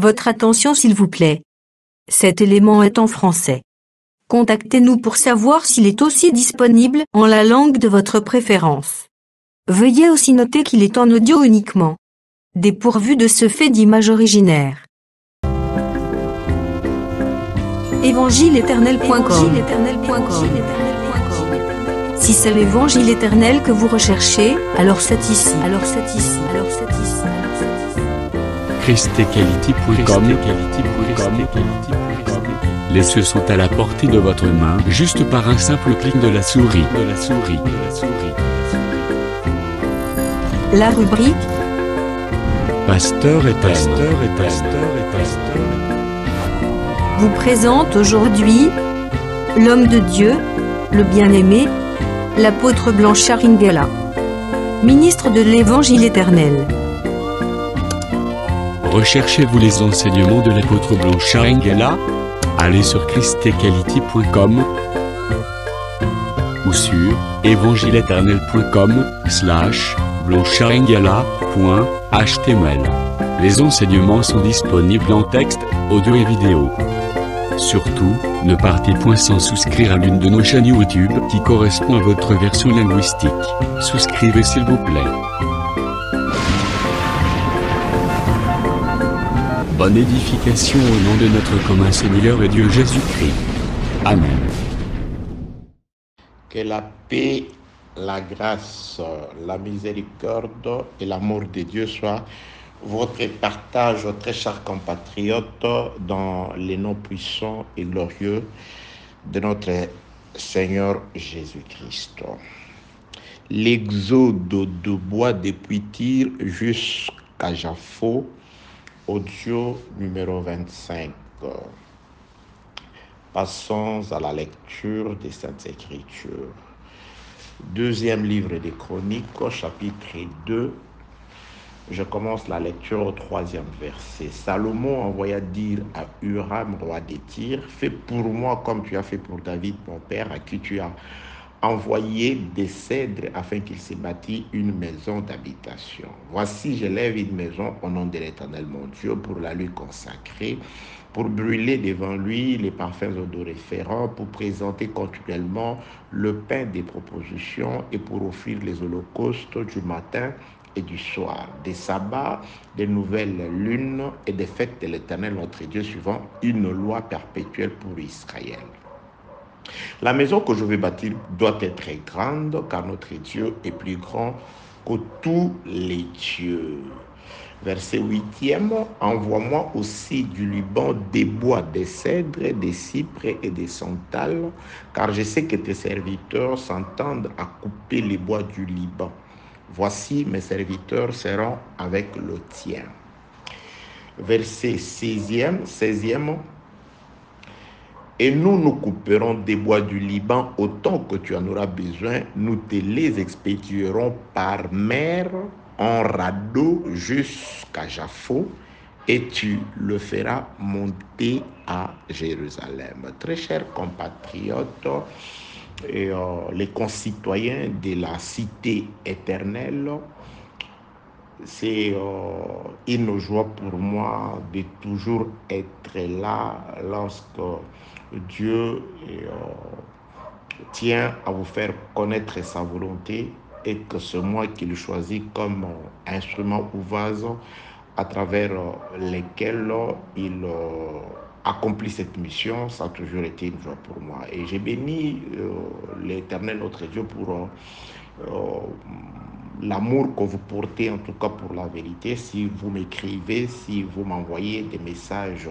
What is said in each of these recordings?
Votre attention s'il vous plaît. Cet élément est en français. Contactez-nous pour savoir s'il est aussi disponible en la langue de votre préférence. Veuillez aussi noter qu'il est en audio uniquement. Dépourvu de ce fait d'image originaire. Évangile-éternel.com. Si c'est l'évangile éternel que vous recherchez, alors c'est ici. ChristEquality.com. Les cieux sont à la portée de votre main, juste par un simple clic de la souris. La rubrique Pasteur et vous présente aujourd'hui l'homme de Dieu, le bien-aimé, l'apôtre Blanchard Ingela, ministre de l'Évangile éternel. Recherchez-vous les enseignements de l'apôtre Blanchard Ingela? Allez sur ChristEquality.com ou sur evangileeternel.com/blancharengala.html. Les enseignements sont disponibles en texte, audio et vidéo. Surtout, ne partez point sans souscrire à l'une de nos chaînes YouTube qui correspond à votre version linguistique. Souscrivez s'il vous plaît. Bonne édification au nom de notre commun Seigneur et Dieu Jésus-Christ. Amen. Que la paix, la grâce, la miséricorde et l'amour de Dieu soient votre partage, très chers compatriotes, dans les noms puissants et glorieux de notre Seigneur Jésus-Christ. L'exode de bois depuis Tyr jusqu'à Jaffo, audio numéro 25. Passons à la lecture des Saintes Écritures. Deuxième livre des Chroniques, chapitre 2. Je commence la lecture au 3e verset. Salomon envoya dire à Huram, roi des Tyr, « Fais pour moi comme tu as fait pour David, mon père, à qui tu as envoyé des cèdres afin qu'il se bâtit une maison d'habitation. Voici, je lève une maison au nom de l'Éternel mon Dieu pour la lui consacrer, pour brûler devant lui les parfums odoriférants, pour présenter continuellement le pain des propositions et pour offrir les holocaustes du matin et du soir, des sabbats, des nouvelles lunes et des fêtes de l'Éternel notre Dieu, suivant une loi perpétuelle pour Israël. La maison que je vais bâtir doit être très grande, car notre Dieu est plus grand que tous les dieux. » Verset 8e, « Envoie-moi aussi du Liban des bois, des cèdres, des cypres et des santales, car je sais que tes serviteurs s'entendent à couper les bois du Liban. Voici, mes serviteurs seront avec le tien. » Verset 16e, « Et nous couperons des bois du Liban autant que tu en auras besoin. Nous te les expédierons par mer en radeau jusqu'à Jaffo et tu le feras monter à Jérusalem. » Très chers compatriotes et les concitoyens de la cité éternelle, c'est une joie pour moi de toujours être là lorsque Dieu tient à vous faire connaître sa volonté et que c'est moi qui le choisis comme instrument ou vase à travers lesquels il accomplit cette mission. Ça a toujours été une joie pour moi. Et j'ai béni l'Éternel notre Dieu pour l'amour que vous portez, en tout cas pour la vérité. Si vous m'écrivez, si vous m'envoyez des messages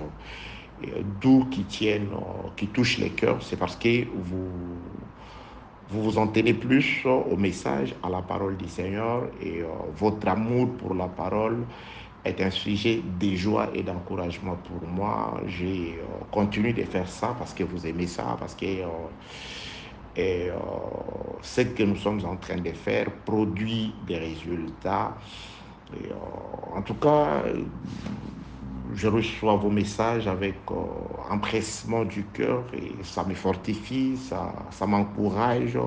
doux qui touchent les cœurs, c'est parce que vous en tenez plus au message, à la parole du Seigneur, et votre amour pour la parole est un sujet de joie et d'encouragement pour moi. J'ai continué de faire ça parce que vous aimez ça, parce que ce que nous sommes en train de faire produit des résultats. Et, en tout cas, je reçois vos messages avec empressement du cœur et ça me fortifie, ça m'encourage.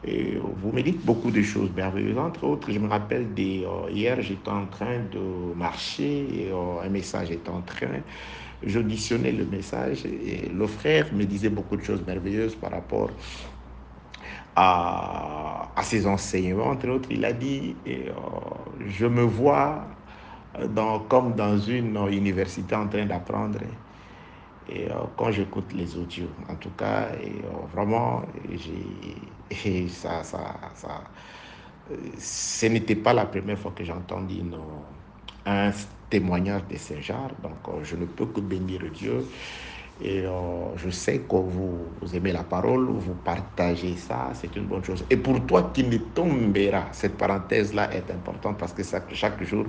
Et vous me dites beaucoup de choses merveilleuses. Entre autres, je me rappelle hier, j'étais en train de marcher et un message était en train. J'auditionnais le message et le frère me disait beaucoup de choses merveilleuses par rapport à ses enseignements. Entre autres, il a dit, je me vois comme dans une université en train d'apprendre. Et quand j'écoute les audios, en tout cas, vraiment, ce n'était pas la première fois que j'entendis un témoignage de ce genre. Donc, je ne peux que bénir Dieu. Et je sais que vous aimez la parole, vous partagez ça, c'est une bonne chose. Et pour toi qui ne tomberas, cette parenthèse-là est importante parce que chaque jour,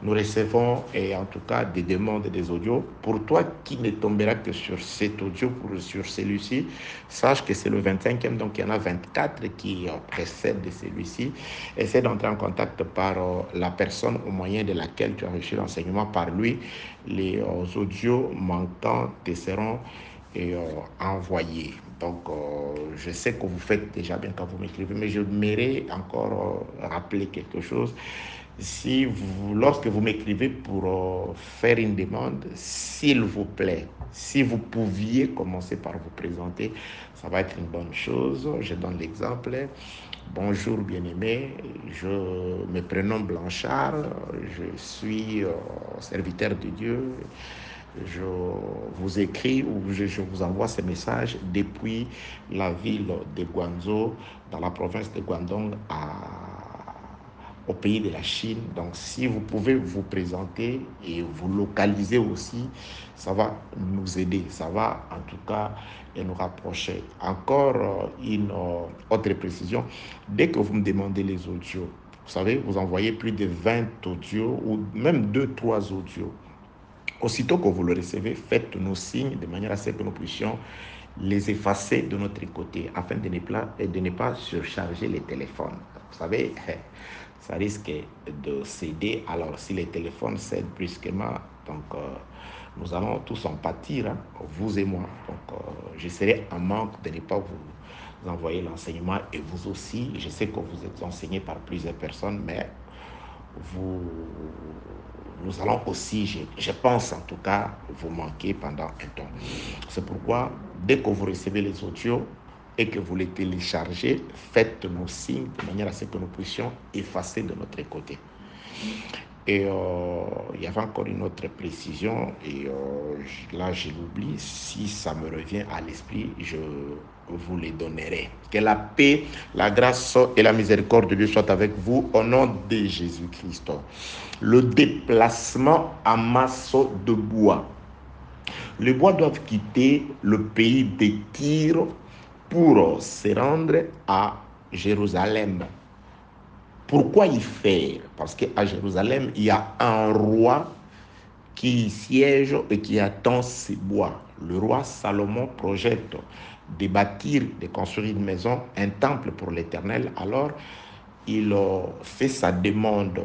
nous recevons, et en tout cas, des demandes des audios. Pour toi qui ne tombera que sur cet audio, sur celui-ci, sache que c'est le 25e, donc il y en a 24 qui précèdent de celui-ci. Essaie d'entrer en contact par la personne au moyen de laquelle tu as reçu l'enseignement par lui. Les audios manquants te seront envoyés. Donc, je sais que vous faites déjà bien quand vous m'écrivez, mais je m'aimerais encore rappeler quelque chose. Lorsque vous m'écrivez pour faire une demande, s'il vous plaît, si vous pouviez commencer par vous présenter, ça va être une bonne chose. Je donne l'exemple. Bonjour bien-aimé, je me prénomme Blanchard, je suis serviteur de Dieu. Je vous écris ou je vous envoie ces messages depuis la ville de Guangzhou, dans la province de Guangdong, au pays de la Chine. Donc, si vous pouvez vous présenter et vous localiser aussi, ça va nous aider. Ça va, en tout cas, nous rapprocher. Encore une autre précision. Dès que vous me demandez les audios, vous savez, vous envoyez plus de 20 audios ou même 2-3 audios. Aussitôt que vous le recevez, faites-nous signe de manière à ce que nous puissions les effacer de notre côté afin de ne pas surcharger les téléphones. Vous savez, ça risque de céder. Alors, si les téléphones cèdent brusquement, donc nous allons tous en pâtir, hein, vous et moi. Donc, je serai en manque de ne pas vous envoyer l'enseignement et vous aussi. Je sais que vous êtes enseigné par plusieurs personnes, mais nous allons aussi, je pense en tout cas, vous manquer pendant un temps. C'est pourquoi, dès que vous recevez les audios et que vous les téléchargez, faites-nous signe de manière à ce que nous puissions effacer de notre côté. Et il y avait encore une autre précision, et là je l'oublie, si ça me revient à l'esprit, je vous les donnerai. Que la paix, la grâce et la miséricorde de Dieu soient avec vous au nom de Jésus-Christ. Le déplacement à masse de bois. Les bois doivent quitter le pays de Tyr pour se rendre à Jérusalem. Pourquoi y faire? Parce qu'à Jérusalem, il y a un roi qui siège et qui attend ses bois. Le roi Salomon projette de bâtir, de construire une maison, un temple pour l'Éternel. Alors, il fait sa demande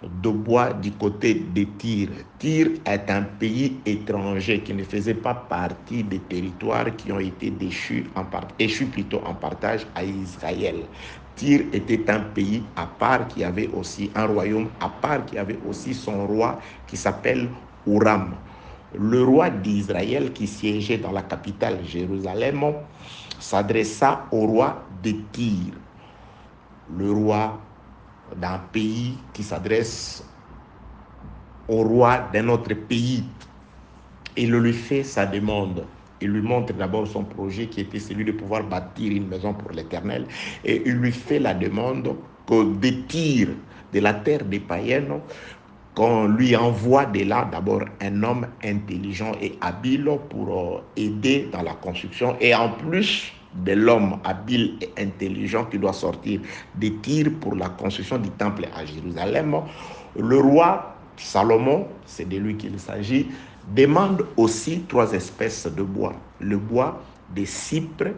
de bois du côté de Tyr. Tyr est un pays étranger qui ne faisait pas partie des territoires qui ont été échus en partage à Israël. Tyr était un pays à part qui avait aussi un royaume à part qui avait aussi son roi qui s'appelle Huram. Le roi d'Israël qui siégeait dans la capitale Jérusalem s'adressa au roi de Tyr. Le roi d'un pays qui s'adresse au roi d'un autre pays. Il lui fait sa demande. Il lui montre d'abord son projet qui était celui de pouvoir bâtir une maison pour l'Éternel. Et il lui fait la demande que de Tyr, de la terre des païens, qu'on lui envoie de là d'abord un homme intelligent et habile pour aider dans la construction. Et en plus de l'homme habile et intelligent qui doit sortir de Tyr pour la construction du temple à Jérusalem, le roi Salomon, c'est de lui qu'il s'agit, demande aussi 3 espèces de bois. Le bois des cypres,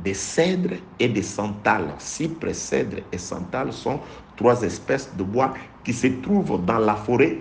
des cèdres et des santales. Cypres, cèdres et santales sont 3 espèces de bois qui se trouvent dans la forêt